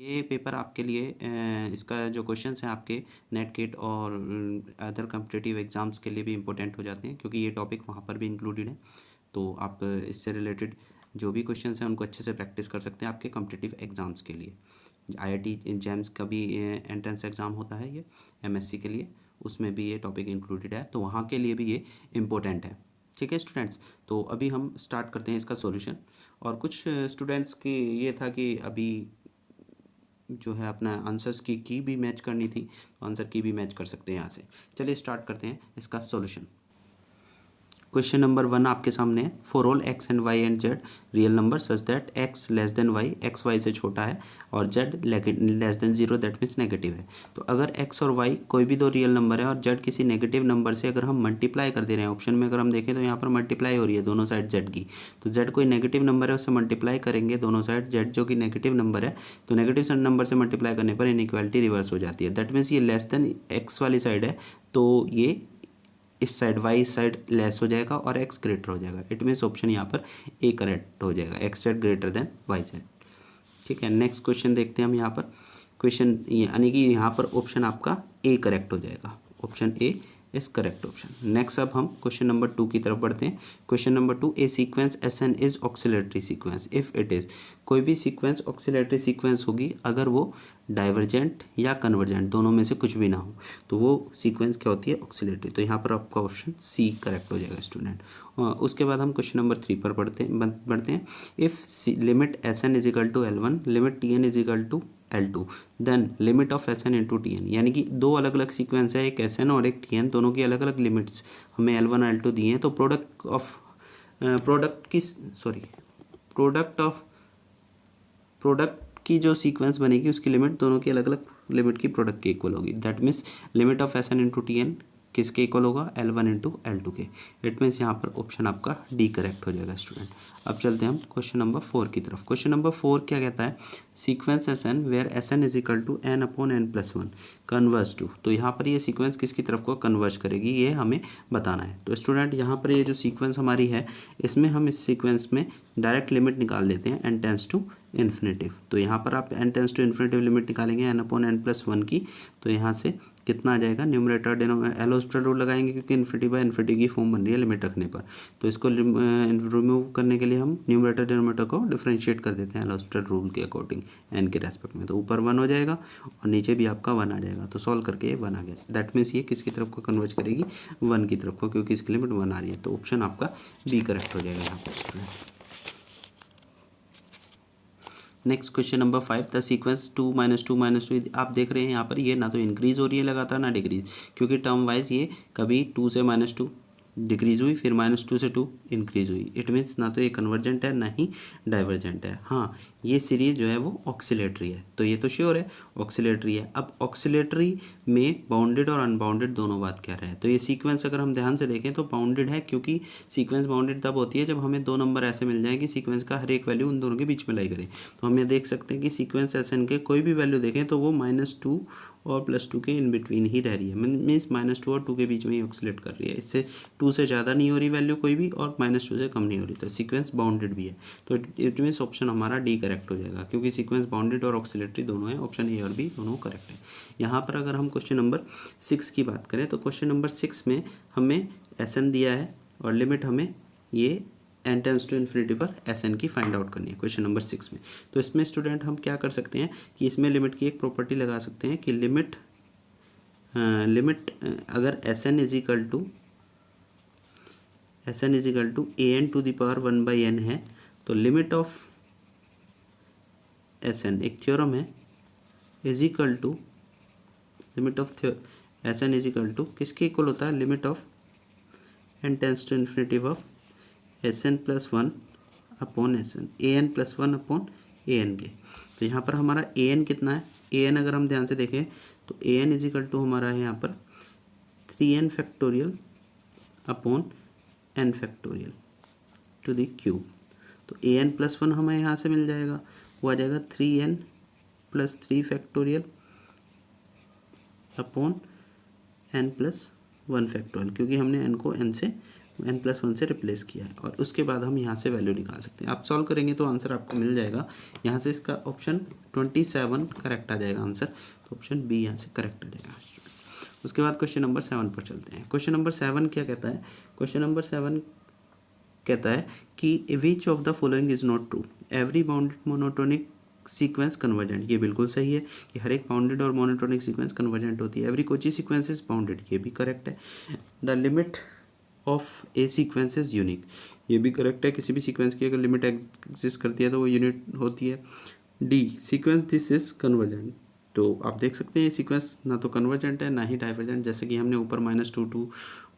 ये पेपर आपके लिए इसका जो क्वेश्चंस हैं आपके नेट गेट और अदर कॉम्पिटिटिव एग्ज़ाम्स के लिए भी इम्पोर्टेंट हो जाते हैं, क्योंकि ये टॉपिक वहाँ पर भी इंक्लूडेड है। तो आप इससे रिलेटेड जो भी क्वेश्चंस हैं उनको अच्छे से प्रैक्टिस कर सकते हैं आपके कॉम्पिटिटिव एग्ज़ाम्स के लिए। IIT जेम्स का भी एंट्रेंस एग्ज़ाम होता है, ये MSc के लिए, उसमें भी ये टॉपिक इंक्लूडेड है, तो वहाँ के लिए भी ये इम्पोर्टेंट है। ठीक है स्टूडेंट्स, तो अभी हम स्टार्ट करते हैं इसका सॉल्यूशन। और कुछ स्टूडेंट्स की ये था कि अभी जो है अपना आंसर्स की भी मैच करनी थी, तो आंसर की भी मैच कर सकते हैं यहाँ से। चलिए स्टार्ट करते हैं इसका सॉल्यूशन। क्वेश्चन नंबर 1 आपके सामने है, for all x and y and z real number such that x less than y, x y से छोटा है, और z less than 0 that means negative है। तो अगर x और y कोई भी दो रियल नंबर है और z किसी नेगेटिव नंबर से अगर हम मल्टीप्लाई कर दे रहे हैं, ऑप्शन में अगर हम देखें तो यहाँ पर मल्टीप्लाई हो रही है दोनों साइड z की, तो z कोई नेगेटिव नंबर है उससे मल्टीप्लाई करेंगे दोनों साइड, z जो कि नेगेटिव नंबर है, तो नेगेटिव नंबर से मल्टीप्लाई करने पर इनइक्वालिटी रिवर्स हो जाती है। दैट मीन्स ये लेस देन x वाली साइड है, तो ये इस साइड y इस साइड लेस हो जाएगा और x ग्रेटर हो जाएगा। इट मीन्स ऑप्शन यहाँ पर ए करेक्ट हो जाएगा, x z greater than y z। ठीक है, नेक्स्ट क्वेश्चन देखते हैं हम यहाँ पर। क्वेश्चन यानी कि यहाँ पर ऑप्शन आपका ए करेक्ट हो जाएगा, option A is correct option. Next अब हम क्वेश्चन नंबर 2 की तरफ बढ़ते हैं। Question number 2, a sequence SN is oscillatory sequence if it is, कोई भी सीक्वेंस ऑक्सिलेटरी सीक्वेंस होगी अगर वो डाइवर्जेंट या कन्वर्जेंट दोनों में से कुछ भी ना हो, तो वो सीक्वेंस क्या होती है, ऑक्सिलेटरी। तो यहाँ पर आपका ऑप्शन सी करेक्ट हो जाएगा स्टूडेंट। उसके बाद हम क्वेश्चन नंबर 3 पर बढ़ते हैं। If limit SN is equal to L1, limit TN is equal to L2, then limit of SN into TN, यानी कि दो अलग अलग सीक्वेंस है, एक SN और एक TN, दोनों की अलग अलग लिमिट्स हमें L1 L2 दी हैं, तो प्रोडक्ट की जो सीक्वेंस बनेगी उसकी लिमिट दोनों की अलग अलग लिमिट की प्रोडक्ट के इक्वल होगी। That means limit of SN into TN किसके इक्वल होगा, L1 इंटू L2 के। इट मीन्स यहाँ पर ऑप्शन आपका डी करेक्ट हो जाएगा स्टूडेंट। अब चलते हैं हम क्वेश्चन नंबर 4 की तरफ। क्वेश्चन नंबर 4 क्या कहता है, sequence SN where SN is equal to n upon n+1 converges to, तो यहाँ पर ये सीक्वेंस किसकी तरफ को कन्वर्स करेगी ये हमें बताना है। तो स्टूडेंट यहाँ पर ये जो सीक्वेंस हमारी है, इसमें हम इस सीक्वेंस में डायरेक्ट लिमिट निकाल देते हैं n टेंस टू इन्फिनेटिव। तो यहाँ पर आप n tends to infinity limit निकालेंगे n अपॉन n+1 की, तो यहाँ से कितना आ जाएगा, numerator denominator L Hospital rule लगाएंगे, क्योंकि इन्फिनिटी बाय इन्फिनिटी की फॉर्म बन रही है लिमिट रखने पर। तो इसको रिमूव करने के लिए हम न्यूमरेटर डिनोमिनेटर को डिफरेंशिएट कर देते हैं एल हॉस्पिटल रूल के अकॉर्डिंग एन के रेस्पेक्ट में। तो ऊपर 1 हो जाएगा और नीचे भी आपका 1 आ जाएगा, तो सॉल्व करके ये 1 आ गया। दैट मीन्स ये किसकी तरफ को कन्वर्ज करेगी, 1 की तरफ को, क्योंकि इसकी लिमिट 1 आ रही है। तो ऑप्शन आपका बी करेक्ट हो जाएगा यहाँ पर। Next question number 5, the sequence 2 - 2 - 2, आप देख रहे हैं यहाँ पर ये ना तो इंक्रीज हो रही है लगातार ना डिक्रीज, क्योंकि टर्म वाइज ये कभी 2 से -2 डिक्रीज हुई, फिर -2 से 2 इंक्रीज हुई। इट मीन्स ना तो ये कन्वर्जेंट है ना ही डाइवर्जेंट है। हाँ, ये सीरीज जो है वो ऑक्सिलेटरी है, तो ये तो श्योर है ऑक्सिलेटरी है। अब ऑक्सिलेटरी में बाउंडेड और अनबाउंडेड दोनों बात कह रहे हैं। तो ये सीक्वेंस अगर हम ध्यान से देखें तो बाउंडेड है, क्योंकि सीक्वेंस बाउंडेड तब होती है जब हमें दो नंबर ऐसे मिल जाए कि सीक्वेंस का हर एक वैल्यू उन दोनों के बीच में लाई करें। तो हम ये देख सकते हैं कि सीक्वेंस SN के कोई भी वैल्यू देखें तो वो -2 और +2 के इन बिटवीन ही रह रही है, मीन्स -2 और 2 के बीच में ही ऑक्सिलेट कर रही है। इससे 2 से ज़्यादा नहीं हो रही वैल्यू कोई भी, और -2 से कम नहीं हो रही, तो सीक्वेंस बाउंडेड भी है। तो इट मीन्स ऑप्शन हमारा डी करेक्ट हो जाएगा, क्योंकि सीक्वेंस बाउंडेड और ऑक्सिलेटरी दोनों है। ऑप्शन ए और बी दोनों करेक्ट है। यहाँ पर अगर हम क्वेश्चन नंबर 6 की बात करें, तो क्वेश्चन नंबर 6 में हमें SN दिया है और लिमिट हमें ये n टेंस टू इन्फिनिटी पर SN की फाइंड आउट करनी है क्वेश्चन नंबर 6 में। तो इसमें स्टूडेंट हम क्या कर सकते हैं कि इसमें लिमिट की एक प्रॉपर्टी लगा सकते हैं कि लिमिट अगर SN is equal to AN to the power 1/n है, तो लिमिट ऑफ SN एक थ्योरम है, is equal to limit of SN is equal to किसके इक्वल होता है, limit of n tends to infinity of SN+1 upon SN, AN+1 upon AN के। तो यहाँ पर हमारा AN कितना है, AN अगर हम ध्यान से देखें तो AN इज इक्वल टू हमारा है यहाँ पर 3n factorial upon n factorial two the cube. तो AN+1 हमें यहाँ से मिल जाएगा, वो आ जाएगा 3n + 3 factorial upon n + 1 factorial, क्योंकि हमने n को n से n+1 से रिप्लेस किया है, और उसके बाद हम यहाँ से वैल्यू निकाल सकते हैं। आप सॉल्व करेंगे तो आंसर आपको मिल जाएगा। यहाँ से इसका ऑप्शन 27 करेक्ट आ जाएगा आंसर, तो ऑप्शन बी यहाँ से करेक्ट आ जाएगा। उसके बाद क्वेश्चन नंबर 7 पर चलते हैं। क्वेश्चन नंबर 7 क्या कहता है? क्वेश्चन नंबर 7 कहता है कि which of the following is not true, every bounded monotonic sequence convergent. ये बिल्कुल सही है कि हर एक बाउंडेड और मोनोटोनिक सीक्वेंस कन्वर्जेंट होती है। Every Kochi sequence is bounded, ये भी करेक्ट है। The limit of A sequence is unique, ये भी करेक्ट है। किसी भी सीक्वेंस की अगर लिमिट एग्जिस्ट करती है तो वो यूनिट होती है। D sequence this is convergent, तो आप देख सकते हैं ये सीक्वेंस ना तो कन्वर्जेंट है ना ही डाइवर्जेंट, जैसे कि हमने ऊपर -2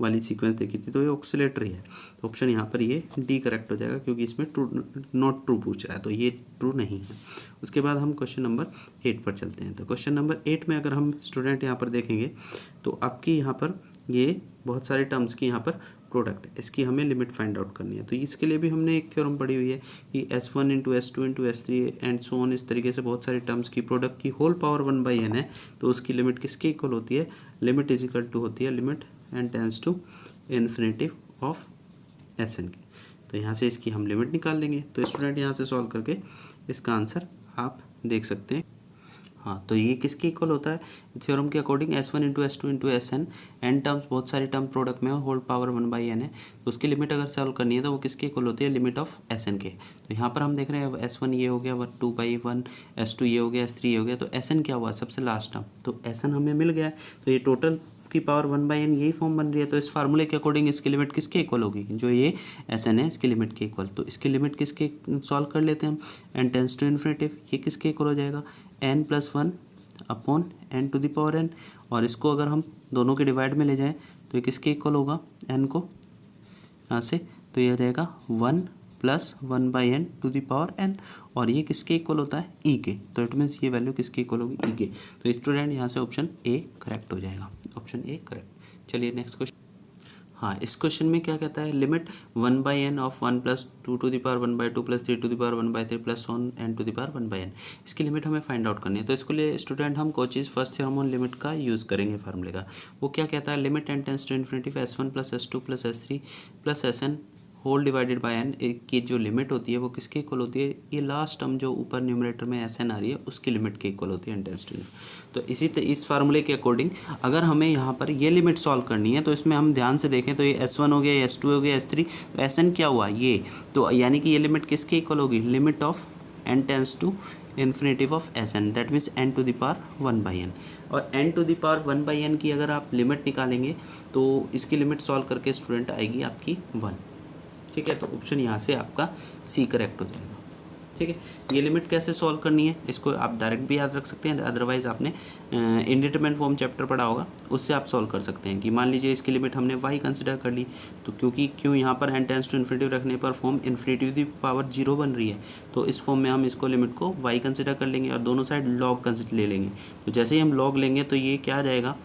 वाली सीक्वेंस देखी थी, तो ये ऑक्सीलेटरी है। तो ऑप्शन यहाँ पर ये डी करेक्ट हो जाएगा, क्योंकि इसमें ट्रू नॉट ट्रू पूछ रहा है, तो ये ट्रू नहीं है। उसके बाद हम क्वेश्चन नंबर 8 पर चलते हैं। तो क्वेश्चन नंबर 8 में अगर हम स्टूडेंट यहाँ पर देखेंगे तो आपकी यहाँ पर ये बहुत सारे टर्म्स की यहाँ पर प्रोडक्ट है, इसकी हमें लिमिट फाइंड आउट करनी है। तो इसके लिए भी हमने एक थ्योरम पढ़ी हुई है कि S1 × S2 × S3 and so on, इस तरीके से बहुत सारे टर्म्स की प्रोडक्ट की होल पावर 1/n है, तो उसकी लिमिट किसके इक्वल होती है? लिमिट इज इक्वल टू होती है limit n tends to infinity of Sn के। तो यहाँ से इसकी हम लिमिट निकाल लेंगे। तो स्टूडेंट यहाँ से सॉल्व करके इसका आंसर आप देख सकते हैं। हाँ, तो ये किसके इक्वल होता है? थ्योरम के according S1 × S2 × Sn, N terms बहुत सारे टर्म प्रोडक्ट में होल पावर 1/n है, तो उसकी लिमिट अगर सॉल्व करनी है तो वो किसके इक्वल होती है? लिमिट ऑफ Sn के। तो यहाँ पर हम देख रहे हैं S1 ये हो गया 2/1, S2 ये हो गया, S3 ये हो गया, तो Sn क्या हुआ? सबसे लास्ट टर्म, तो Sn हमें मिल गया है। तो ये टोटल की पावर 1/n यही फॉर्म बन रही है। तो इस फार्मूले के अकॉर्डिंग इसकी लिमिट किसके इक्वल होगी? जो ये Sn है इसकी लिमिट के इक्वल। तो इसकी लिमिट किसके सॉल्व कर लेते हैं हम? n टेंड्स टू इन्फिनिटिव, ये किसके इक्वल हो जाएगा? n+1 अपॉन n⁴n, और इसको अगर हम दोनों के डिवाइड में ले जाएं तो ये किसके इक्वल होगा? n को यहाँ से, तो ये रहेगा 1 + 1/n⁴n, और ये किसके इक्वल होता है? e के। तो इट मीन्स ये वैल्यू किसके इक्वल होगी? e के। तो स्टूडेंट यहाँ से ऑप्शन ए करेक्ट हो जाएगा, ऑप्शन ए करेक्ट। चलिए नेक्स्ट क्वेश्चन। हाँ, इस क्वेश्चन में क्या कहता है? लिमिट 1/n ऑफ 1 + 2⁴ + 3⁴ n⁴n, इसकी लिमिट हमें फाइंड आउट करनी है। तो इसके लिए स्टूडेंट हम Cauchy's first theorem on limit का यूज़ करेंगे फार्मूले का। वो क्या कहता है? Limit n tends to infinity S1 + S2 + S3 + Sn whole divided by n की जो लिमिट होती है वो किसके इक्वल होती है? ये लास्ट टर्म जो ऊपर न्यूमरेटर में Sn आ रही है उसकी लिमिट के इक्वल होती है n टेंड्स टू। तो इस फार्मूले के अकॉर्डिंग अगर हमें यहाँ पर ये लिमिट सॉल्व करनी है तो इसमें हम ध्यान से देखें तो ये S1 हो गया, ये S2 हो गया, S3, तो Sn क्या हुआ? ये, तो यानी कि ये लिमिट किसके इक्वल होगी? Limit of n tends to infinity of Sn, that means n⁴ 1/n। और n⁴ 1/n की अगर आप लिमिट निकालेंगे तो इसकी लिमिट सॉल्व करके स्टूडेंट आएगी आपकी 1। ठीक है, तो ऑप्शन यहाँ से आपका सी करेक्ट हो जाएगा। ठीक है, ये लिमिट कैसे सॉल्व करनी है इसको आप डायरेक्ट भी याद रख सकते हैं, अदरवाइज आपने इंडिटरमिनेट फॉर्म चैप्टर पढ़ा होगा, उससे आप सॉल्व कर सकते हैं। कि मान लीजिए इसकी लिमिट हमने y कंसिडर कर ली, तो क्यों यहाँ पर n टेंड्स टू इन्फिनिटिव रखने पर फॉर्म इन्फिनिटिव पावर 0 बन रही है, तो इस फॉर्म में हम इसको लिमिट को y कंसिडर कर लेंगे और दोनों साइड लॉग कंसिडर ले लेंगे। तो जैसे ही हम लॉग लेंगे तो ये क्या आ जाएगा?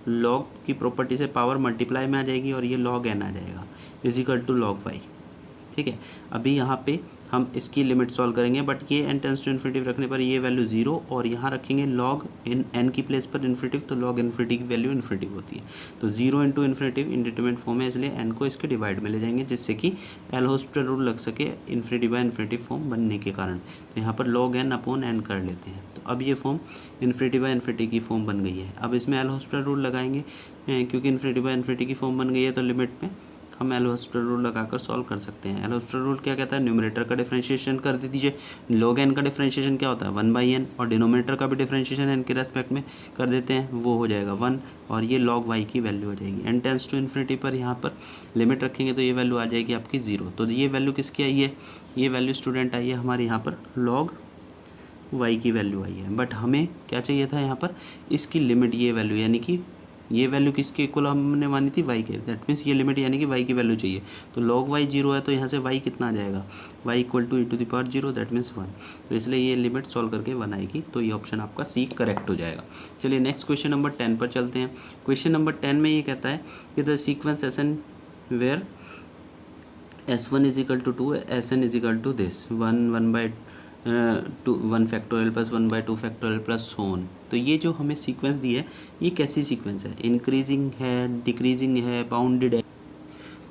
लॉग की प्रॉपर्टी से पावर मल्टीप्लाई में आ जाएगी और ये log n आ जाएगा = log y। ठीक है, अभी यहाँ पे हम इसकी लिमिट सॉल्व करेंगे, बट ये n टेंड्स टू इन्फिनिटिव रखने पर ये वैल्यू 0, और यहाँ रखेंगे log n की प्लेस पर इन्फिनिटिव, तो log इन्फिनिटी की वैल्यू इन्फिनिटिव होती है। तो 0 × इन्फिनिटिव इंडिटरमिनेट फॉर्म है, इसलिए n को इसके डिवाइड में ले जाएंगे जिससे कि एल हॉस्पिटल रूल लग सके इन्फिनिटी फॉर्म बनने के कारण। तो यहाँ पर log n/n कर लेते हैं। तो अब ये फॉर्म इन्फिनिटी की फॉर्म बन गई है। अब इसमें एल हॉस्पिटल रूल लगाएंगे, क्योंकि इन्फिनिटी की फॉर्म बन गई है, तो लिमिट में हम एल हॉस्पिटल रूल लगाकर सॉल्व कर सकते हैं। एल हॉस्पिटल रूल क्या कहता है? न्यूमरेटर का डिफरेंशिएशन कर दीजिए। log n का डिफरेंशिएशन क्या होता है? 1/n, और डिनोमिनेटर का भी डिफरेंशिएशन n के रेस्पेक्ट में कर देते हैं, वो हो जाएगा 1, और ये log y की वैल्यू हो जाएगी। n टेंड्स टू इन्फिनिटी पर यहाँ पर लिमिट रखेंगे तो ये वैल्यू आ जाएगी आपकी 0। तो ये वैल्यू किसकी आई है? ये वैल्यू स्टूडेंट आई है हमारे यहाँ पर log y की वैल्यू आई है। बट हमें क्या चाहिए था यहाँ पर? इसकी लिमिट, ये वैल्यू, यानी कि ये वैल्यू किसके इक्वल हमने मानी थी? y के। दैट मीन्स ये लिमिट यानी कि y की वैल्यू चाहिए। तो log y 0 है, तो यहाँ से y कितना आ जाएगा? y = e⁴, that means 1। तो इसलिए ये लिमिट सॉल्व करके 1 आएगी, तो ये ऑप्शन आपका सी करेक्ट हो जाएगा। चलिए नेक्स्ट क्वेश्चन नंबर 10 पर चलते हैं। क्वेश्चन नंबर 10 में ये कहता है कि the sequence Sn where S1 = 2, Sn = this 1 factorial + 1/2 factorial + so on. तो ये जो हमें सीक्वेंस दी है ये कैसी सीक्वेंस है? इंक्रीजिंग है, डिक्रीजिंग है, बाउंडेड है?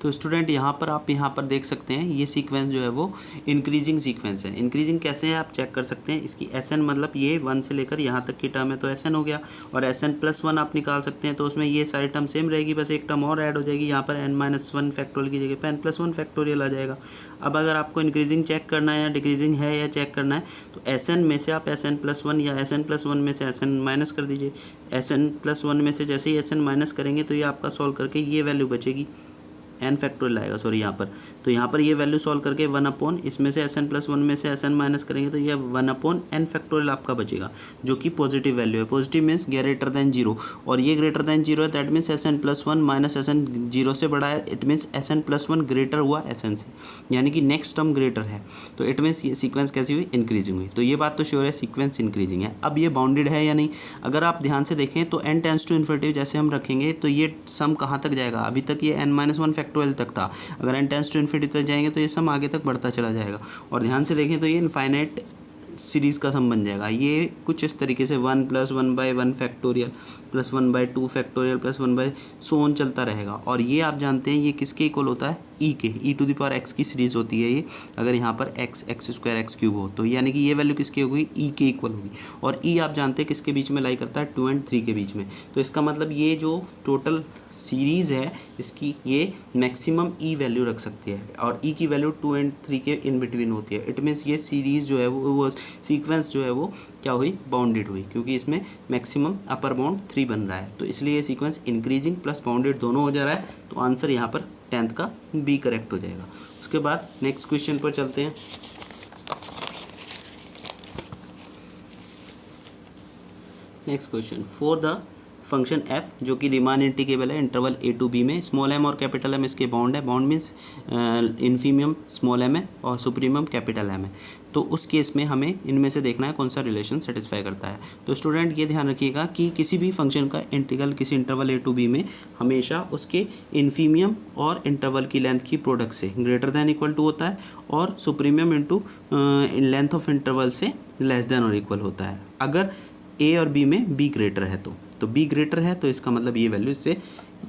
तो स्टूडेंट यहाँ पर आप यहाँ पर देख सकते हैं ये सीक्वेंस जो है वो इंक्रीजिंग सीक्वेंस है। इंक्रीजिंग कैसे है आप चेक कर सकते हैं। इसकी एस एन मतलब ये 1 से लेकर यहाँ तक की टर्म है तो एस एन हो गया, और एस एन प्लस 1 आप निकाल सकते हैं, तो उसमें ये सारी टर्म सेम रहेगी, बस एक टर्म और ऐड हो जाएगी। यहाँ पर n-1 फैक्टोरियल की जगह पर n+1 फैक्टोरियल आ जाएगा। अब अगर आपको इंक्रीजिंग चेक करना है या डिक्रीजिंग है या चेक करना है तो एस एन में से आप एस एन प्लस 1 या एस एन प्लस 1 में से एस एन माइनस कर दीजिए। एस एन प्लस 1 में से जैसे ही एस एन माइनस करेंगे तो ये आपका सॉल्व करके ये वैल्यू बचेगी, एन फैक्टोरियल आएगा सॉरी यहाँ पर। तो यहाँ पर ये वैल्यू सॉल्व करके 1 इसमें से एस एन प्लस 1 में से एस एन माइनस करेंगे तो ये 1/n फैक्टोरियल आपका बचेगा, जो कि पॉजिटिव वैल्यू है। पॉजिटिव मीन्स ग्रेटर देन 0, और ये ग्रेटर देन 0 है, that means S N plus 1 minus S N 0 से बड़ा है, it means S N plus 1 greater हुआ एस एन से, यानी कि नेक्स्ट टर्म ग्रेटर है। तो इट मीन्स ये सीक्वेंस कैसी हुई, इंक्रीजिंग हुई। तो ये बात तो श्योर है सीक्वेंस इंक्रीजिंग है। अब ये बाउंडेड है या नहीं, अगर आप ध्यान से देखें तो n टेंस टू इन्फिनिटी जैसे हम रखेंगे तो ये सम कहाँ तक जाएगा, अभी तक ये n-1 फैक्टोरियल तक था, अगर n टेंस टू इन्फिनिटी तक जाएंगे तो ये सम आगे तक बढ़ता चला जाएगा। और ध्यान से देखें तो ये इनफाइनाइट सीरीज़ का सम बन जाएगा। ये कुछ इस तरीके से 1 + 1/1 factorial plus 1/2 factorial plus 1 so on चलता रहेगा। और ये आप जानते हैं ये किसके इक्वल होता है, ई के, e⁻x की सीरीज़ होती है ये। अगर यहाँ पर x² x³ हो तो यानी कि ये वैल्यू किसकी होगी, ई के इक्वल होगी। और ई आप जानते हैं किसके बीच में लाई करता है, 2 और 3 के बीच में। तो इसका मतलब ये जो टोटल सीरीज़ है इसकी ये मैक्सिमम ई वैल्यू रख सकती है, और ई की वैल्यू 2 और 3 के इन बिटवीन होती है। इट मीन्स ये सीरीज़ जो है वो सीक्वेंस जो है वो क्या हुई, बाउंडेड हुई, क्योंकि इसमें मैक्सिमम अपर बाउंड 3 बन रहा है। तो इसलिए ये सीक्वेंस इंक्रीजिंग प्लस बाउंडेड दोनों हो जा रहा है। तो आंसर यहाँ पर 10th का बी करेक्ट हो जाएगा। उसके बाद नेक्स्ट क्वेश्चन पर चलते हैं। Next question, for the function f जो कि रीमान इंटीग्रेबल है इंटरवल a to b में, स्मॉल m और कैपिटल M इसके बाउंड है। बाउंड मीन्स इन्फीमियम स्मॉल m है और सुप्रीमियम कैपिटल M है। तो उस केस में हमें इनमें से देखना है कौन सा रिलेशन सेटिस्फाई करता है। तो स्टूडेंट ये ध्यान रखिएगा कि किसी भी फंक्शन का इंटीग्रल किसी इंटरवल a to b में हमेशा उसके इन्फीमियम और इंटरवल की लेंथ की प्रोडक्ट से ग्रेटर दैन इक्वल टू होता है, और सुप्रीमियम इंटू लेंथ ऑफ इंटरवल से लेस देन और इक्वल होता है। अगर a और b में b ग्रेटर है तो b ग्रेटर है तो इसका मतलब ये वैल्यू इससे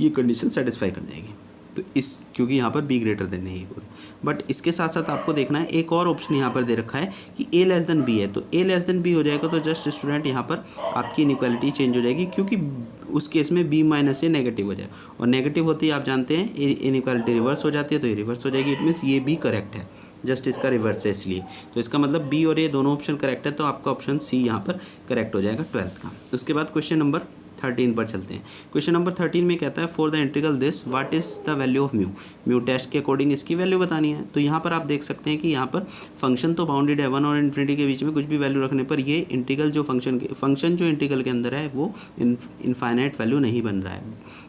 ये कंडीशन सेटिस्फाई कर जाएगी। तो इस क्योंकि यहाँ पर b ग्रेटर देन है इक्वल। बट इसके साथ साथ आपको देखना है एक और ऑप्शन यहाँ पर दे रखा है कि a लेस देन b है, तो a लेस देन b हो जाएगा तो जस्ट स्टूडेंट यहाँ पर आपकी इनइक्वालिटी चेंज हो जाएगी, क्योंकि उस केस में b माइनस a नेगेटिव हो जाए, और नेगेटिव होती है आप जानते हैं इनइक्वालिटी रिवर्स हो जाती है, तो ये रिवर्स हो जाएगी। इट मीन्स ये भी करेक्ट है, जस्ट इसका रिवर्स है इसलिए। तो इसका मतलब बी और ए दोनों ऑप्शन करेक्ट है, तो आपका ऑप्शन सी यहाँ पर करेक्ट हो जाएगा 12th का। उसके बाद क्वेश्चन नंबर 13 पर चलते हैं। क्वेश्चन नंबर 13 में कहता है for the integral this what is the value of mu. Mu test के अकॉर्डिंग इसकी वैल्यू बतानी है। तो यहाँ पर आप देख सकते हैं कि यहाँ पर फंक्शन तो बाउंडेड है, 1 और इन्फिनिटी के बीच में कुछ भी वैल्यू रखने पर ये इंटीग्रल जो फंक्शन जो इंटीग्रल के अंदर है वो इनफाइनाइट वैल्यू नहीं बन रहा है,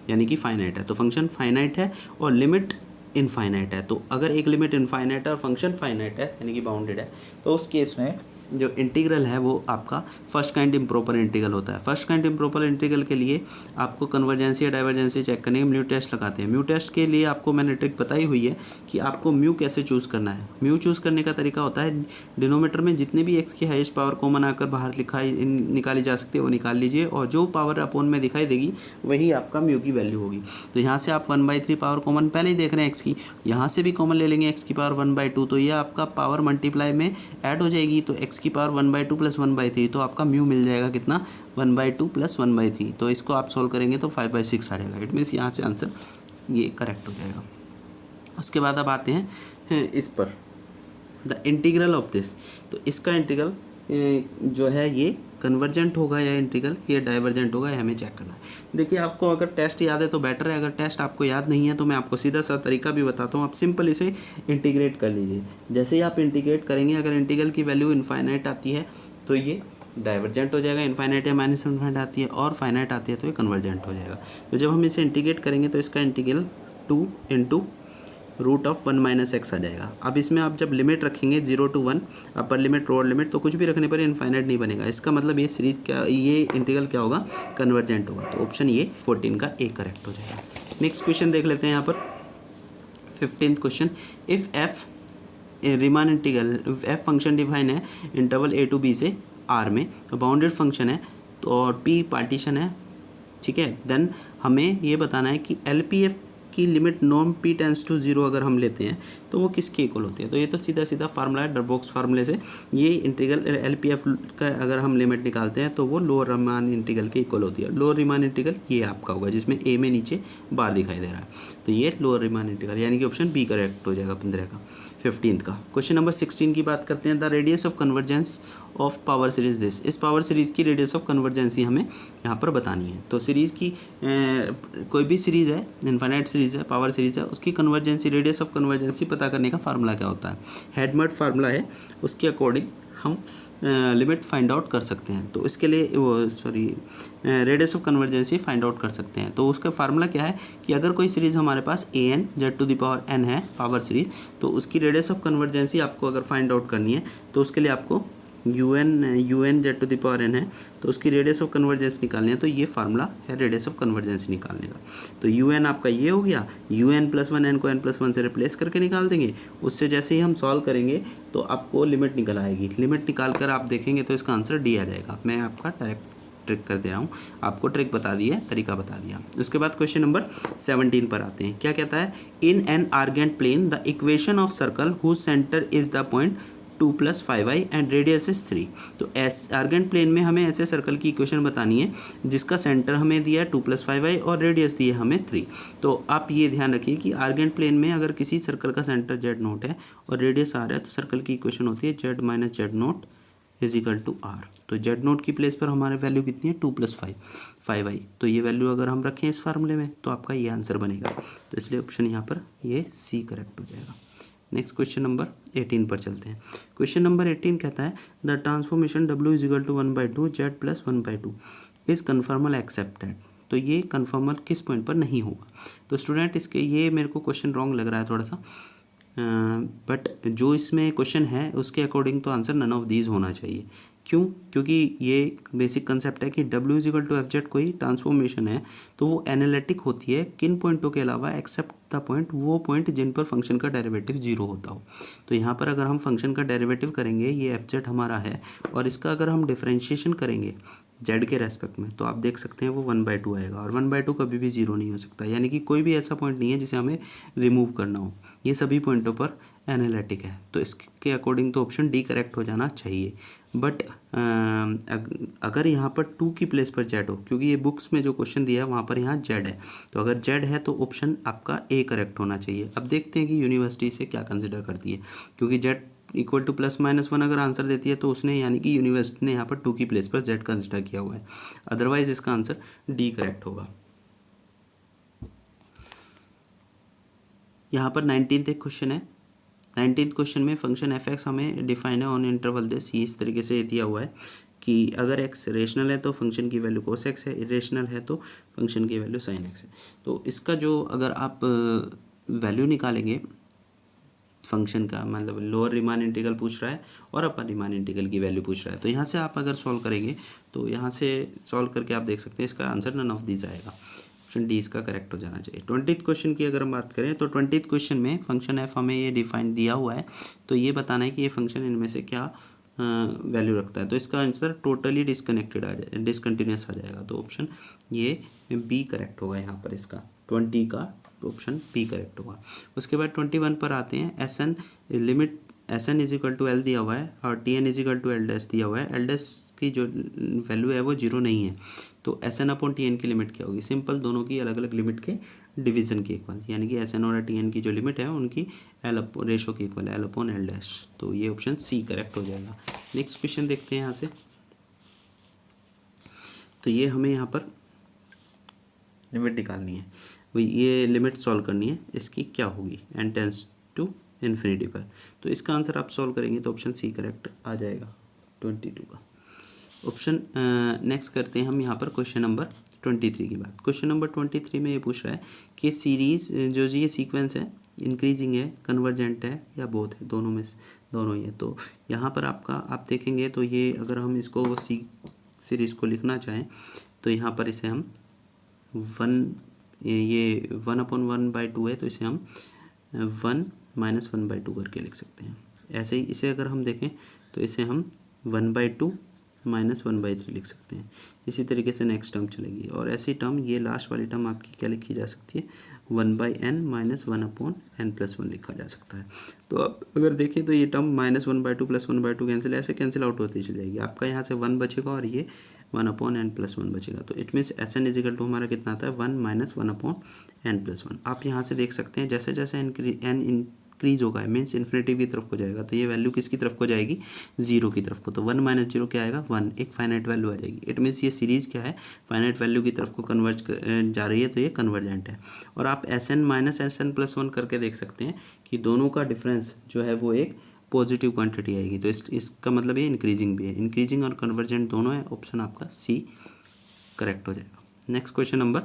यानी कि फाइनाइट है। तो फंक्शन फाइनाइट है और लिमिट इनफाइनाइट है। तो अगर एक लिमिट इनफाइनाइट है और फंक्शन फाइनाइट है यानी कि बाउंडेड है, तो उस केस में जो इंटीग्रल है वो आपका फर्स्ट काइंड इम्प्रॉपर इंटीग्रल होता है। फर्स्ट काइंड इम्प्रॉपर इंटीग्रल के लिए आपको कन्वर्जेंसी या डाइवर्जेंसी चेक करने के म्यू टेस्ट लगाते हैं। म्यू टेस्ट के लिए आपको मैंने ट्रिक बताई हुई है कि आपको म्यू कैसे चूज़ करना है। म्यू चूज़ करने का तरीका होता है डिनोमीटर में जितने भी एक्स की हाईएस्ट पावर कॉमन आकर बाहर निकाली जा सकती है वो निकाल लीजिए, और जो पावर अपोन में दिखाई देगी वही आपका म्यू की वैल्यू होगी। तो यहाँ से आप 1/3 पावर कॉमन पहले ही देख रहे हैं एक्स की, यहाँ से भी कॉमन ले लेंगे एक्स की पावर 1/2, तो ये आपका पावर मल्टीप्लाई में ऐड हो जाएगी। तो एक्स की पावर 1/2 + 1/3, तो आपका म्यू मिल जाएगा कितना, 1/2 + 1/3। तो इसको आप सोल्व करेंगे तो 5/6 आ जाएगा। इट मीन्स यहाँ से आंसर ये करेक्ट हो जाएगा। उसके बाद अब आते हैं इस पर, द इंटीग्रल ऑफ दिस। तो इसका इंटीग्रल जो है ये कन्वर्जेंट होगा या इंटीग्रल ये डाइवर्जेंट होगा, ये हमें चेक करना है। देखिए आपको अगर टेस्ट याद है तो बेटर है, अगर टेस्ट आपको याद नहीं है तो मैं आपको सीधा सा तरीका भी बताता हूँ। आप सिंपल इसे इंटीग्रेट कर लीजिए। जैसे ही आप इंटीग्रेट करेंगे, अगर इंटीग्रल की वैल्यू इनफाइनाइट आती है तो ये डाइवर्जेंट हो जाएगा, इनफाइनाइट या माइनस इनफाइनाइट आती है और फाइनाइट आती है तो ये कन्वर्जेंट हो जाएगा। तो जब हम इसे इंटीग्रेट करेंगे तो इसका इंटीग्रल 2 × √1 - x आ जाएगा। अब इसमें आप जब लिमिट रखेंगे 0 to 1, upper limit lower limit, तो कुछ भी रखने पर इनफाइनाइट नहीं बनेगा। इसका मतलब ये सीरीज क्या, ये इंटीग्रल क्या होगा, कन्वर्जेंट होगा। तो ऑप्शन ये 14 का ए करेक्ट हो जाएगा। नेक्स्ट क्वेश्चन देख लेते हैं यहाँ पर 15th question, if F Riemann integral, F function define है इंटरवल a to b से r में, बाउंडेड फंक्शन है तो और p पार्टीशन है, ठीक है। देन हमें ये बताना है कि LPF की limit norm p tends to 0 अगर हम लेते हैं तो वो किसके इक्वल होती है। तो ये तो सीधा सीधा फार्मूला है डरबॉक्स फार्मूले से, ये इंटीग्रल LPF का अगर हम लिमिट निकालते हैं तो वो लोअर रीमान इंटीग्रल के इक्वल होती है। लोअर रीमान इंटीग्रल ये आपका होगा जिसमें a में नीचे बार दिखाई दे रहा है, तो ये लोअर रीमान इंटीग्रल, यानी कि ऑप्शन बी करेक्ट हो जाएगा 15 का। 15 का क्वेश्चन नंबर 16 की बात करते हैं। The radius of convergence of power series this, इस पावर सीरीज़ की रेडियस ऑफ कन्वर्जेंसी हमें यहाँ पर बतानी है। तो सीरीज़ की कोई भी सीरीज़ है, इनफाइनाइट सीरीज़ है, पावर सीरीज़ है, उसकी कन्वर्जेंसी, रेडियस ऑफ कन्वर्जेंसी पता करने का फार्मूला क्या होता है, हेडमर्ट फार्मूला है, उसके अकॉर्डिंग हम लिमिट फाइंड आउट कर सकते हैं। तो इसके लिए रेडियस ऑफ कन्वर्जेंसी फाइंड आउट कर सकते हैं। तो उसका फार्मूला क्या है कि अगर कोई सीरीज़ हमारे पास an z⁴n है पावर सीरीज, तो उसकी रेडियस ऑफ कन्वर्जेंसी आपको अगर फाइंड आउट करनी है तो उसके लिए आपको un z⁴n है, तो उसकी रेडियस ऑफ कन्वर्जेंस निकालनी है। तो ये फार्मूला है रेडियस ऑफ कन्वर्जेंस निकालने का। तो un आपका ये हो गया, un+1 n को n+1 से रिप्लेस करके निकाल देंगे। उससे जैसे ही हम सॉल्व करेंगे तो आपको लिमिट निकल आएगी। लिमिट निकाल कर आप देखेंगे तो इसका आंसर डी आ जाएगा। मैं आपका डायरेक्ट ट्रिक कर दे रहा हूँ, आपको ट्रिक बता दी है, तरीका बता दिया। उसके बाद क्वेश्चन नंबर 17 पर आते हैं। क्या कहता है, in an Argand plane the equation of circle whose centre is the point 2 + 5i and radius is 3। तो आर्गेंट प्लेन में हमें ऐसे सर्कल की इक्वेशन बतानी है जिसका सेंटर हमें दिया है 2 + 5i और रेडियस दी है हमें 3। तो आप ये ध्यान रखिए कि आर्गेंट प्लेन में अगर किसी सर्कल का सेंटर z0 है और रेडियस r है तो सर्कल की इक्वेशन होती है z - z0 = r। तो z0 की प्लेस पर हमारे वैल्यू कितनी है 2 + 5i। तो ये वैल्यू अगर हम रखें इस फार्मूले में तो आपका ये आंसर बनेगा। तो इसलिए ऑप्शन यहाँ पर ये सी करेक्ट हो जाएगा। नेक्स्ट क्वेश्चन नंबर 18 पर चलते हैं। क्वेश्चन नंबर 18 कहता है the transformation w = 1/2 z + 1/2 is conformal accepted. तो ये कन्फर्मल किस पॉइंट पर नहीं होगा। तो स्टूडेंट इसके ये मेरे को क्वेश्चन रॉन्ग लग रहा है थोड़ा सा, बट जो इसमें क्वेश्चन है उसके अकॉर्डिंग तो आंसर नन ऑफ दीज होना चाहिए। क्यों? क्योंकि ये बेसिक कंसेप्ट है कि w = f(z) कोई ट्रांसफॉर्मेशन है तो वो एनालिटिक होती है किन पॉइंटों के अलावा, एक्सेप्ट द पॉइंट, वो पॉइंट जिन पर फंक्शन का डेरिवेटिव 0 होता हो। तो यहाँ पर अगर हम फंक्शन का डेरिवेटिव करेंगे, ये f(z) हमारा है और इसका अगर हम डिफरेंशिएशन करेंगे z के रेस्पेक्ट में, तो आप देख सकते हैं वो 1/2 आएगा और 1/2 कभी भी 0 नहीं हो सकता। यानी कि कोई भी ऐसा पॉइंट नहीं है जिसे हमें रिमूव करना हो, ये सभी पॉइंटों पर एनालिटिक है। तो इसके अकॉर्डिंग तो ऑप्शन डी करेक्ट हो जाना चाहिए। बट अगर यहाँ पर 2 की प्लेस पर z हो, क्योंकि ये बुक्स में जो क्वेश्चन दिया है वहाँ पर यहाँ z है, तो अगर z है तो ऑप्शन आपका ए करेक्ट होना चाहिए। अब देखते हैं कि यूनिवर्सिटी से क्या कंसिडर करती है, क्योंकि z = +-1 अगर आंसर देती है तो उसने, यानी कि यूनिवर्सिटी ने यहाँ पर 2 की प्लेस पर z कंसिडर किया हुआ है। अदरवाइज इसका आंसर डी करेक्ट होगा। यहाँ पर 19th एक क्वेश्चन है। 19th क्वेश्चन में फंक्शन f(x) हमें डिफाइन है ऑन इंटरवल दिस, इस तरीके से दिया हुआ है कि अगर x रेशनल है तो फंक्शन की वैल्यू cos x है, इरेशनल है तो फंक्शन की वैल्यू sin x है। तो इसका जो अगर आप वैल्यू निकालेंगे फंक्शन का, मतलब लोअर रीमान इंटीग्रल पूछ रहा है और अपर रीमान इंटीग्रल की वैल्यू पूछ रहा है, तो यहाँ से आप अगर सॉल्व करेंगे तो यहाँ से सॉल्व करके आप देख सकते हैं इसका आंसर नन ऑफ दीज आएगा। ऑप्शन डी इसका करेक्ट हो जाना चाहिए। 20th क्वेश्चन की अगर हम बात करें तो 20th क्वेश्चन में फंक्शन एफ हमें ये डिफाइन दिया हुआ है, तो ये बताना है कि ये फंक्शन इनमें से क्या वैल्यू रखता है। तो इसका आंसर टोटली डिसकनेक्टेड आ जाए, डिसकंटिन्यूस आ जाएगा। तो ऑप्शन ये बी करेक्ट होगा यहाँ पर, इसका 20 का ऑप्शन बी करेक्ट होगा। उसके बाद 21 पर आते हैं। S N limit Sn = L दिया हुआ है और Tn = L' दिया हुआ है। L' की जो वैल्यू है वो 0 नहीं है, तो Sn/Tn की लिमिट क्या होगी। सिंपल, दोनों की अलग अलग लिमिट के डिवीज़न की इक्वल, यानी कि Sn और Tn की जो लिमिट है उनकी रेशो की इक्वल है L/L'। तो ये ऑप्शन सी करेक्ट हो जाएगा। नेक्स्ट क्वेश्चन देखते हैं यहाँ से। तो ये हमें यहाँ पर लिमिट निकालनी है, ये लिमिट सॉल्व करनी है, इसकी क्या होगी n टेंस टू इन्फिनिटी पर। तो इसका आंसर आप सॉल्व करेंगे तो ऑप्शन सी करेक्ट आ जाएगा 22 का ऑप्शन। नेक्स्ट करते हैं हम यहाँ पर क्वेश्चन नंबर 23 की बात। क्वेश्चन नंबर 23 में ये पूछ रहा है कि सीरीज़ जो ये सीक्वेंस है इंक्रीजिंग है, कन्वर्जेंट है या बोथ है, दोनों में दोनों ही है। तो यहाँ पर आप देखेंगे तो ये अगर हम इसको सीरीज़ को लिखना चाहें तो यहाँ पर इसे हम 1/1/2 है, तो इसे हम 1 - 1/2 करके लिख सकते हैं। ऐसे ही इसे अगर हम देखें तो इसे हम 1/2 -1/3 लिख सकते हैं। इसी तरीके से नेक्स्ट टर्म चलेगी और ऐसी टर्म ये लास्ट वाली टर्म आपकी क्या लिखी जा सकती है, 1/n - 1/n+1 लिखा जा सकता है। तो अब अगर देखें तो ये टर्म -1/2 + 1/2 कैंसिल, ऐसे कैंसिल आउट होती चली जाएगी। आपका यहाँ से 1 बचेगा और ये 1/n+1 बचेगा। तो इट मीन्स Sn = हमारा कितना आता है, 1 - 1/n+1। आप यहाँ से देख सकते हैं जैसे जैसे n इंक्रीज होगा मीन्स इन्फिनिटी की तरफ को जाएगा, तो ये वैल्यू किसकी तरफ को जाएगी, 0 की तरफ को। तो 1 - 0 क्या आएगा, 1, एक फाइनाइट वैल्यू आ जाएगी। इट मीन्स ये सीरीज़ क्या है, फाइनाइट वैल्यू की तरफ को कन्वर्ज जा रही है, तो ये कन्वर्जेंट है। और आप Sn - Sn+1 करके देख सकते हैं कि दोनों का डिफरेंस जो है वो एक पॉजिटिव क्वांटिटी आएगी। तो इसका मतलब ये इंक्रीजिंग भी है, इंक्रीजिंग और कन्वर्जेंट दोनों है। ऑप्शन आपका सी करेक्ट हो जाएगा। नेक्स्ट क्वेश्चन नंबर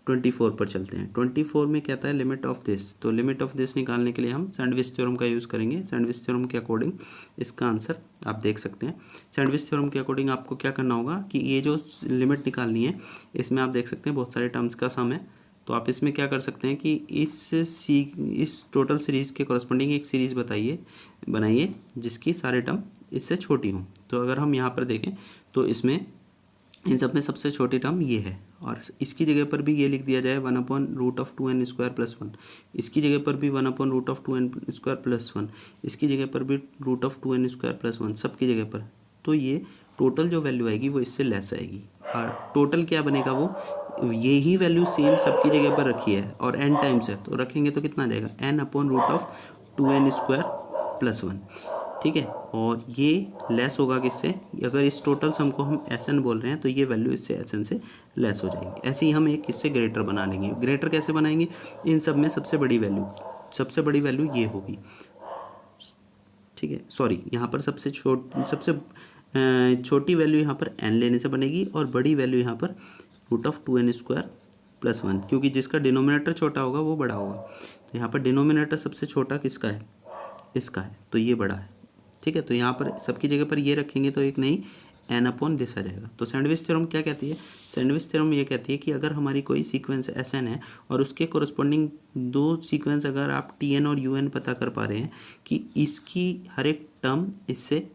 24 पर चलते हैं। 24 में कहता है लिमिट ऑफ दिस। तो लिमिट ऑफ दिस निकालने के लिए हम सैंडविच थ्योरम का यूज़ करेंगे। सैंडविच थ्योरम के अकॉर्डिंग इसका आंसर आप देख सकते हैं। सैंडविच थ्योरम के अकॉर्डिंग आपको क्या करना होगा कि ये जो लिमिट निकालनी है, इसमें आप देख सकते हैं बहुत सारे टर्म्स का सम है। तो आप इसमें क्या कर सकते हैं कि इस टोटल सीरीज़ के कॉरस्पॉन्डिंग एक सीरीज़ बनाइए जिसकी सारे टर्म इससे छोटी हों। तो अगर हम यहाँ पर देखें तो इसमें इन सब में सबसे छोटी टर्म ये है और इसकी जगह पर भी ये लिख दिया जाए 1/√2n² + 1। इसकी जगह पर भी 1/√2n² + 1। इसकी जगह पर भी √2n² + 1, सबकी जगह पर। तो ये टोटल जो वैल्यू आएगी वो इससे लेस आएगी। और टोटल क्या बनेगा, वो यही वैल्यू सेम सबकी जगह पर रखी है और n टाइम्स है, तो रखेंगे तो कितना आ जाएगा, n/√2n² + 1। ठीक है, और ये लेस होगा किससे, अगर इस टोटल सम को हम Sn बोल रहे हैं तो ये वैल्यू इससे Sn से लेस हो जाएगी। ऐसे ही हम एक इससे ग्रेटर बना लेंगे। ग्रेटर कैसे बनाएंगे, इन सब में सबसे बड़ी वैल्यू ये होगी। ठीक है, सॉरी, यहाँ पर सबसे छोटी वैल्यू यहाँ पर n लेने से बनेगी और बड़ी वैल्यू यहाँ पर √2n² + 1, क्योंकि जिसका डिनोमिनेटर छोटा होगा वो बड़ा होगा। तो यहाँ पर डिनोमिनेटर सबसे छोटा किसका है, इसका है, तो ये बड़ा है। ठीक है, तो यहाँ पर सबकी जगह पर ये रखेंगे तो एक नहीं n/this आ जाएगा। तो सैंडविच थ्योरम क्या कहती है, सैंडविच थ्योरम ये कहती है कि अगर हमारी कोई सीक्वेंस Sn है और उसके कोरस्पॉन्डिंग दो सीक्वेंस अगर आप Tn और Un पता कर पा रहे हैं कि इसकी हर एक टर्म इससे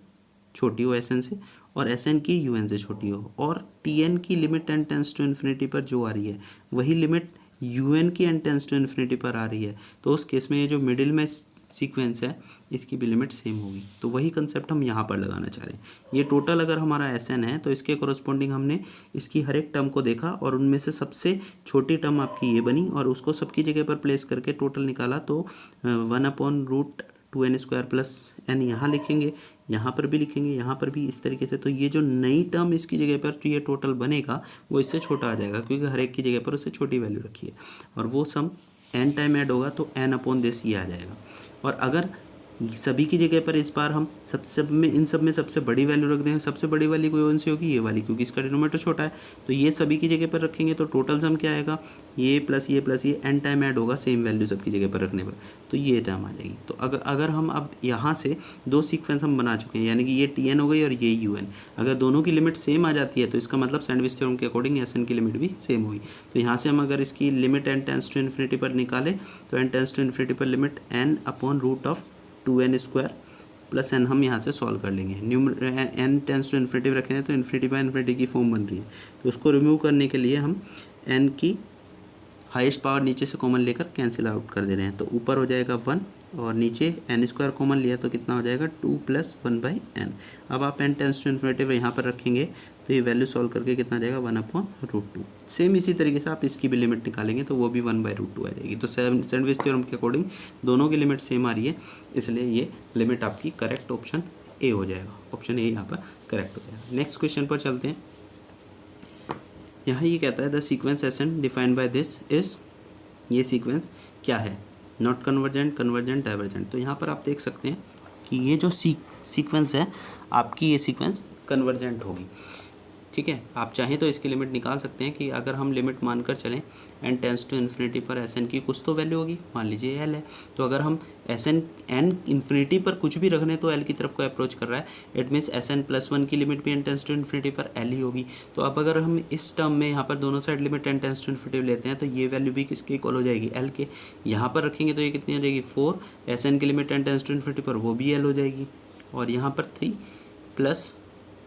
छोटी हो Sn से और Sn की Un से छोटी हो, और Tn की limit n tends to infinity पर जो आ रही है वही लिमिट Un की n टेंस टू इन्फिनिटी पर आ रही है, तो उस केस में ये जो मिडिल में सीक्वेंस है इसकी भी लिमिट सेम होगी। तो वही कंसेप्ट हम यहाँ पर लगाना चाह रहे हैं। ये टोटल अगर हमारा Sn है तो इसके कोरस्पॉन्डिंग हमने इसकी हर एक टर्म को देखा और उनमें से सबसे छोटी टर्म आपकी ये बनी और उसको सबकी जगह पर प्लेस करके टोटल निकाला। तो 1/√2n² + n यहाँ लिखेंगे, यहाँ पर भी लिखेंगे, यहाँ पर भी इस तरीके से। तो ये जो नई टर्म इसकी जगह पर जो ये टोटल बनेगा वो इससे छोटा आ जाएगा, क्योंकि हर एक की जगह पर उससे छोटी वैल्यू रखी है और वो सम n टाइम ऐड होगा तो n/this ये आ जाएगा। और अगर सभी की जगह पर इस बार हम इन सब में सबसे बड़ी वैल्यू रख दें, सबसे बड़ी वाली कौन सी होगी, ये वाली, क्योंकि इसका डिनोमिनेटर छोटा है। तो ये सभी की जगह पर रखेंगे तो टोटल सम क्या आएगा, ये प्लस ये n टाइम ऐड होगा सेम वैल्यू सबकी जगह पर रखने पर, तो ये टर्म आ जाएगी। तो अगर हम अब यहाँ से दो सीक्वेंस हम बना चुके हैं, यानी कि ये Tn हो गई और ये Un, अगर दोनों की लिमिट सेम आ जाती है तो इसका मतलब सैंडविच थ्योरम के अकॉर्डिंग Sn की लिमिट भी सेम होगी। तो यहाँ से हम अगर इसकी limit n tends to infinity पर निकालें तो n टेंस टू इन्फिनिटी पर लिमिट n/√2n² + n हम यहाँ से सॉल्व कर लेंगे। n टेंस टू इन्फिनिटी रखेंगे तो इन्फिनिटी की फॉर्म बन रही है, तो उसको रिमूव करने के लिए हम n की हाईएस्ट पावर नीचे से कॉमन लेकर कैंसिल आउट कर दे रहे हैं। तो ऊपर हो जाएगा 1 और नीचे n² कॉमन लिया तो कितना हो जाएगा 2 + 1/n। अब आप n टेंस टू इन्फिनिटी यहाँ पर रखेंगे तो ये वैल्यू सॉल्व करके कितना आ जाएगा 1/√2। सेम इसी तरीके से आप इसकी भी लिमिट निकालेंगे तो वो भी 1/√2 आ जाएगी। तो सैंडविच थ्योरम के अकॉर्डिंग दोनों की लिमिट सेम आ रही है, इसलिए ये लिमिट आपकी करेक्ट ऑप्शन ए हो जाएगा। ऑप्शन ए यहाँ पर करेक्ट हो जाएगा। नेक्स्ट क्वेश्चन पर चलते हैं। यहाँ ये कहता है the sequence Sn defined by this is, ये सीक्वेंस क्या है, नॉट कन्वर्जेंट, कन्वर्जेंट, डाइवर्जेंट। तो यहाँ पर आप देख सकते हैं कि ये जो सीक्वेंस है आपकी, ये सीक्वेंस कन्वर्जेंट होगी। ठीक है, आप चाहें तो इसकी लिमिट निकाल सकते हैं कि अगर हम लिमिट मानकर चलें n टेंस टू इन्फिनिटी पर Sn की कुछ तो वैल्यू होगी, मान लीजिए l है, तो अगर हम Sn n इन्फिनिटी पर कुछ भी रखने तो l की तरफ को अप्रोच कर रहा है, इट मीन्स Sn+1 की लिमिट भी n टेंस टू इन्फिनिटी पर l ही होगी। तो अब अगर हम इस टर्म में यहाँ पर दोनों side limit n tends to infinity लेते हैं तो ये वैल्यू भी किसके इक्वल हो जाएगी, l के। यहाँ पर रखेंगे तो ये कितनी हो जाएगी 4, Sn की limit n tends to infinity पर वो भी l हो जाएगी, और यहाँ पर 3 +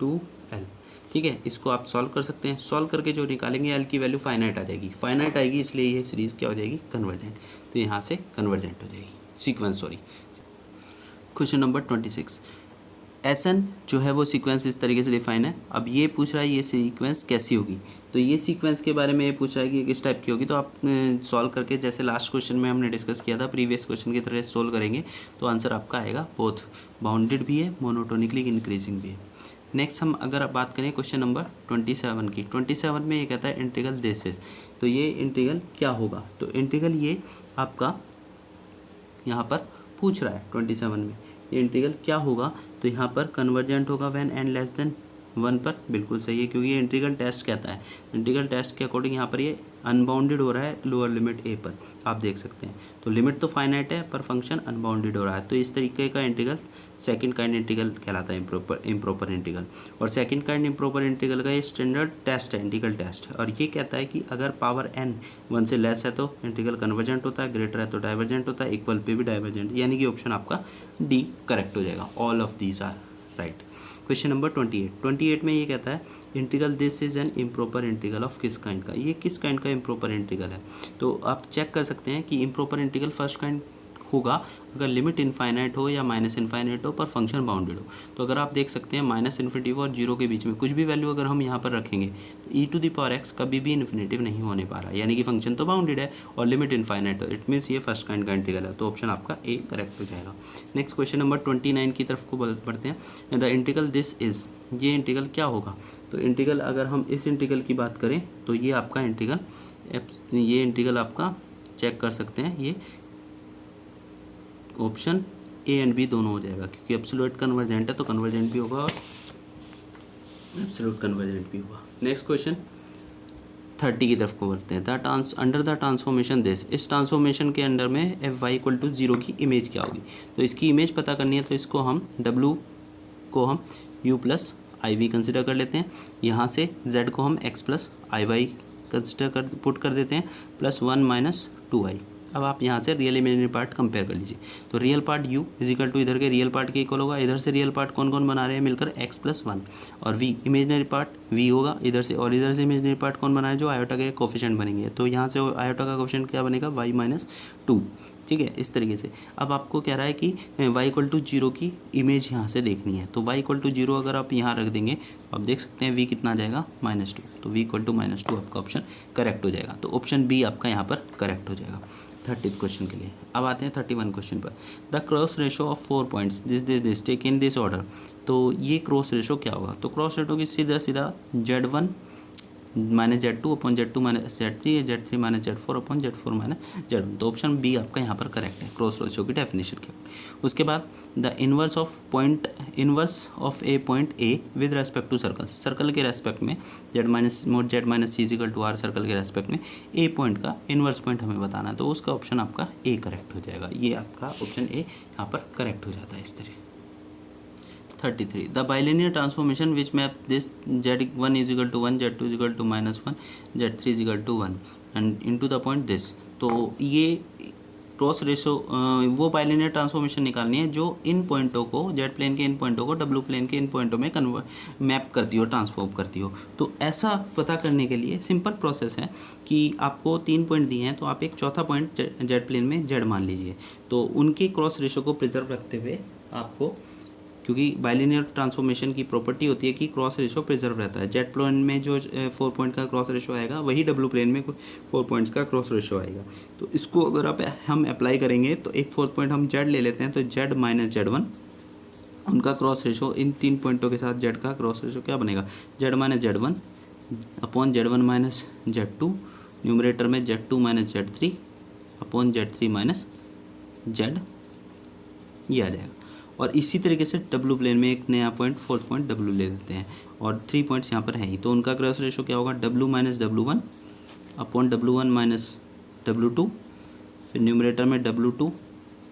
2l। ठीक है, इसको आप सॉल्व कर सकते हैं। सॉल्व करके जो निकालेंगे l की वैल्यू फाइनाइट आ जाएगी, फाइनाइट आएगी इसलिए ये सीरीज़ क्या हो जाएगी, कन्वर्जेंट। तो यहाँ से कन्वर्जेंट हो जाएगी, सीक्वेंस सॉरी। क्वेश्चन नंबर 26, एसन जो है वो सीक्वेंस इस तरीके से डिफाइन है। अब ये पूछ रहा है ये सीक्वेंस कैसी होगी, तो ये सीक्वेंस के बारे में ये पूछ रहा है कि किस टाइप की होगी। तो आप सॉल्व करके जैसे लास्ट क्वेश्चन में हमने डिस्कस किया था, प्रीवियस क्वेश्चन की तरह सॉल्व करेंगे तो आंसर आपका आएगा बोथ बाउंडेड भी है, मोनोटोनिकली इंक्रीजिंग भी है। नेक्स्ट हम अगर आप बात करें क्वेश्चन नंबर 27 की, 27 में ये कहता है इंटीग्रल दिस इज। तो ये इंटीग्रल क्या होगा, तो इंटीग्रल ये आपका यहाँ पर पूछ रहा है 27 में ये इंटीग्रल क्या होगा। तो यहाँ पर कन्वर्जेंट होगा व्हेन n लेस देन 1 पर, बिल्कुल सही है क्योंकि ये इंटीग्रल टेस्ट कहता है। इंटीग्रल टेस्ट के अकॉर्डिंग यहाँ पर ये अनबाउंडेड हो रहा है लोअर लिमिट a पर, आप देख सकते हैं। तो लिमिट तो फाइनाइट है पर फंक्शन अनबाउंडेड हो रहा है, तो इस तरीके का इंटीग्रल सेकंड काइंड इंटीग्रल कहलाता है, इम्प्रॉपर इंटीग्रल। और सेकंड काइंड इम्प्रॉपर इंटीग्रल का ये स्टैंडर्ड टेस्ट है, इंटीग्रल टेस्ट, और ये कहता है कि अगर पावर n 1 से लेस है तो इंटीग्रल कन्वर्जेंट होता है, ग्रेटर है तो डाइवर्जेंट होता है, इक्वल पे भी डाइवर्जेंट, यानी कि ऑप्शन आपका डी करेक्ट हो जाएगा। All of these are right. Question number 28 में ये कहता है integral this is an improper integral of किस काइंड का, ये किस काइंड का इम्प्रॉपर इंटीग्रल है। तो आप चेक कर सकते हैं कि इम्प्रॉपर इंटीग्रल फर्स्ट काइंड होगा अगर लिमिट इनफाइनाइट हो या माइनस इनफाइनाइट हो पर फंक्शन बाउंडेड हो। तो अगर आप देख सकते हैं माइनस इन्फिनिटी और जीरो के बीच में कुछ भी वैल्यू अगर हम यहाँ पर रखेंगे तो ई टू द पावर एक्स कभी भी इन्फिनेटिव नहीं होने पा रहा, यानी कि फंक्शन तो बाउंडेड है और लिमिट इनफाइनाइट हो, इट मीन्स ये फर्स्ट काइंड का इंटीग्रल है। तो ऑप्शन आपका ए करेक्ट हो जाएगा। नेक्स्ट क्वेश्चन नंबर 29 की तरफ को बढ़ते हैं। द इंटीग्रल दिस इज, ये इंटीग्रल क्या होगा। तो इंटीग्रल अगर हम इस इंटीग्रल की बात करें तो ये आपका इंटीग्रल, ये इंटीग्रल आपका चेक कर सकते हैं, ये ऑप्शन ए एंड बी दोनों हो जाएगा क्योंकि एब्सोल्यूट कन्वर्जेंट है तो कन्वर्जेंट भी होगा और एब्सोल्यूट कन्वर्जेंट भी होगा। नेक्स्ट क्वेश्चन 30 की तरफ को बढ़ते हैं। अंडर द ट्रांसफॉर्मेशन दिस, इस ट्रांसफॉर्मेशन के अंडर में एफ वाई इक्वल टू 0 की इमेज क्या होगी। तो इसकी इमेज पता करनी है तो इसको हम w को हम u plus i v consider कर लेते हैं, यहाँ से z को हम x plus i y consider कर पुट कर देते हैं प्लस 1 माइनस 2i। अब आप यहाँ से रियल इमेजिनरी पार्ट कंपेयर कर लीजिए। तो real part u equal to इधर के रियल पार्ट के इक्वल होगा, इधर से रियल पार्ट कौन कौन बना रहे हैं मिलकर x प्लस 1, और v इमेजिनरी पार्ट v होगा इधर से, और इधर से इमेजिनरी पार्ट कौन बना है जो आयोटा के कोफिशिएंट बनेंगे। तो यहाँ से आयोटा का कोफिशिएंट क्या बनेगा y माइनस 2। ठीक है, इस तरीके से। अब आपको कह रहा है कि y इक्वल टू 0 की इमेज यहाँ से देखनी है। तो y इक्वल टू 0 अगर आप यहाँ रख देंगे तो आप देख सकते हैं v कितना आ जाएगा -2, तो v इक्वल टू -2 आपका ऑप्शन करेक्ट हो जाएगा। तो ऑप्शन बी आपका यहाँ पर करेक्ट हो जाएगा 30 क्वेश्चन के लिए। अब आते हैं 31 क्वेश्चन पर। The cross ratio of 4 points this take in this order. तो ये क्रॉस रेशो क्या होगा, तो क्रॉस रेशो की सीधा Z1 minus Z2 upon Z2 minus Z3 या Z3 minus Z4 upon Z4 minus Z1। तो ऑप्शन बी आपका यहाँ पर करेक्ट है क्रॉस रेशो की डेफिनेशन के। उसके बाद the inverse of a point A with respect to circle, circle के रेस्पेक्ट में Z minus c equal to r, circle के रेस्पेक्ट में ए पॉइंट का इन्वर्स पॉइंट हमें बताना है। तो उसका ऑप्शन आपका ए करेक्ट हो जाएगा, ये आपका ऑप्शन ए यहाँ पर करेक्ट हो जाता है इस तरह। 33 the bilinear transformation which map this Z1 is equal to 1, Z2 is equal to -1, Z3 is equal to 1 and into the point this. तो ये क्रॉस रेशो वो बाइलिनियर ट्रांसफॉर्मेशन निकालनी है जो इन पॉइंटों को, जेड प्लेन के इन पॉइंटों को डब्ल्यू प्लेन के इन पॉइंटों में मैप करती हो, ट्रांसफॉर्म करती हो। तो ऐसा पता करने के लिए सिंपल प्रोसेस है कि आपको 3 पॉइंट दिए हैं तो आप एक चौथा पॉइंट जेड प्लेन में जेड मान लीजिए। तो उनके क्रॉस रेशो को प्रिजर्व रखते हुए आपको, क्योंकि बाइलिनियर ट्रांसफॉर्मेशन की प्रॉपर्टी होती है कि क्रॉस रेशो प्रिजर्व रहता है। जेड प्लेन में जो 4 पॉइंट का क्रॉस रेशो आएगा वही डब्ल्यू प्लेन में 4 पॉइंट्स का क्रॉस रेशो आएगा। तो इसको अगर हम अप्लाई करेंगे तो एक 4 पॉइंट हम जेड ले लेते हैं, तो जेड माइनस Z1 उनका क्रॉस रेशो, इन 3 पॉइंटों के साथ जेड का क्रॉस रेशो क्या बनेगा, Z minus Z1 upon Z1 minus Z2, numerator में Z2 minus Z3 upon Z3 minus Z, ये आ जाएगा। और इसी तरीके से डब्ल्यू प्लेन में एक नया पॉइंट 4th पॉइंट डब्ल्यू ले लेते हैं, और 3 पॉइंट्स यहाँ पर हैं ही। तो उनका क्रॉस रेशो क्या होगा, W minus W1 upon W1 minus W2, फिर न्यूमरेटर में W2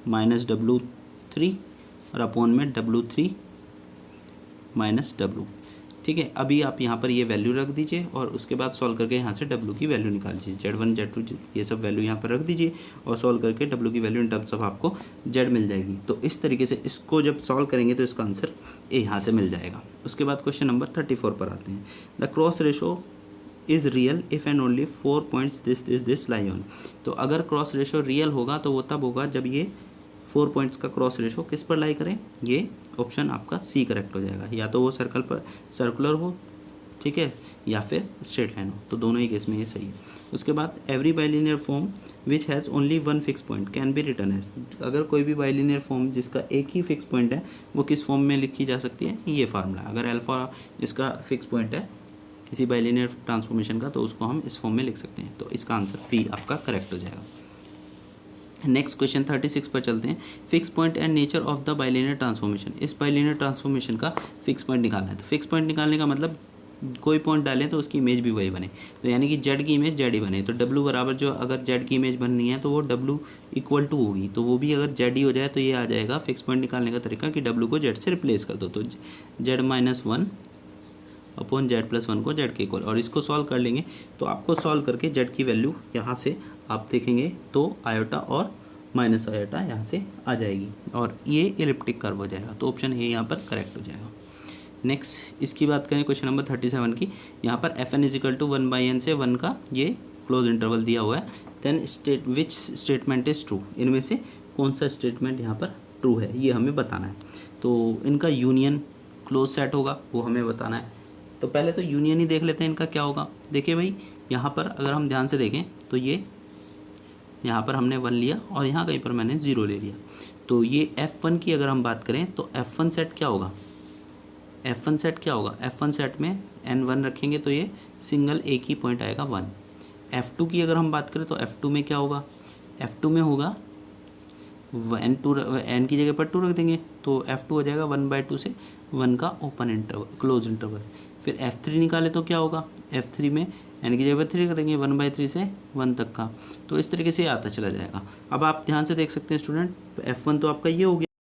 माइनस W3 और अपॉन में W3 माइनस W। ठीक है। अभी आप यहाँ पर ये वैल्यू रख दीजिए और उसके बाद सॉल्व करके यहाँ से W की वैल्यू निकाल लीजिए, Z1 Z2 ये सब वैल्यू यहाँ पर रख दीजिए और सॉल्व करके W की वैल्यू इन टर्म्स ऑफ आपको Z मिल जाएगी। तो इस तरीके से इसको जब सॉल्व करेंगे तो इसका आंसर A यहाँ से मिल जाएगा। उसके बाद क्वेश्चन नंबर 34 पर आते हैं। The cross ratio is real if and only 4 points this lie on. तो अगर क्रॉस रेशो रियल होगा तो वो तब होगा जब ये 4 पॉइंट्स का क्रॉस रेशो किस पर लाई करें, ये ऑप्शन आपका सी करेक्ट हो जाएगा। या तो वो सर्कल पर सर्कुलर हो, ठीक है, या फिर स्ट्रेट लाइन हो, तो दोनों ही केस में ये सही है। उसके बाद every bilinear form which has only one fix point can be written as. अगर कोई भी बाइलिनियर फॉर्म जिसका एक ही फिक्स पॉइंट है वो किस फॉर्म में लिखी जा सकती है, ये फार्मूला। अगर अल्फा इसका फिक्स पॉइंट है किसी बाइलिनियर ट्रांसफॉर्मेशन का तो उसको हम इस फॉर्म में लिख सकते हैं। तो इसका आंसर बी आपका करेक्ट हो जाएगा। नेक्स्ट क्वेश्चन 36 पर चलते हैं। Fix point and nature of the bilinear transformation. इस बाइलिनियर ट्रांसफॉर्मेशन का फिक्स पॉइंट निकालना है। तो फिक्स पॉइंट निकालने का मतलब कोई पॉइंट डालें तो उसकी इमेज भी वही बने, तो यानी कि जेड की इमेज जेड ही बने। तो डब्लू बराबर जो अगर जेड की इमेज बननी है तो वो डब्लू इक्वल टू होगी, तो वो भी अगर जेड ही हो जाए तो ये आ जाएगा फिक्स पॉइंट निकालने का तरीका कि डब्लू को जेड से रिप्लेस कर दो। तो Z-1 अपॉन Z+1 को जेड के इक्वल, और इसको सॉल्व कर लेंगे तो आपको सॉल्व करके जेड की वैल्यू यहाँ से आप देखेंगे तो आयोटा और माइनस आयोटा यहाँ से आ जाएगी और ये एलिप्टिक कर्व हो जाएगा। तो ऑप्शन ए यहाँ पर करेक्ट हो जाएगा। नेक्स्ट इसकी बात करें क्वेश्चन नंबर 37 की। यहाँ पर Fn = 1/n से 1 का ये क्लोज इंटरवल दिया हुआ है। Then which statement is true, इनमें से कौन सा स्टेटमेंट यहाँ पर ट्रू है ये हमें बताना है। तो इनका यूनियन क्लोज सेट होगा वो हमें बताना है। तो पहले तो यूनियन ही देख लेते हैं इनका क्या होगा। देखिए भाई यहाँ पर अगर हम ध्यान से देखें तो ये यहाँ पर हमने 1 लिया और यहाँ कहीं पर मैंने 0 ले लिया। तो ये F1 की अगर हम बात करें तो F1 सेट क्या होगा, F1 सेट क्या होगा, F1 सेट में N1 रखेंगे तो ये सिंगल एक ही पॉइंट आएगा 1। F2 की अगर हम बात करें तो F2 में क्या होगा, F2 में होगा N की जगह पर 2 रख देंगे तो F2 हो जाएगा 1/2 से 1 का ओपन इंटरवल क्लोज इंटरवल। फिर F3 निकाले तो क्या होगा, F3 में N की जगह पर 3 रख देंगे 1/3 से 1 तक का। तो इस तरीके से आता चला जाएगा। अब आप ध्यान से देख सकते हैं स्टूडेंट, F1 तो आपका ये हो गया।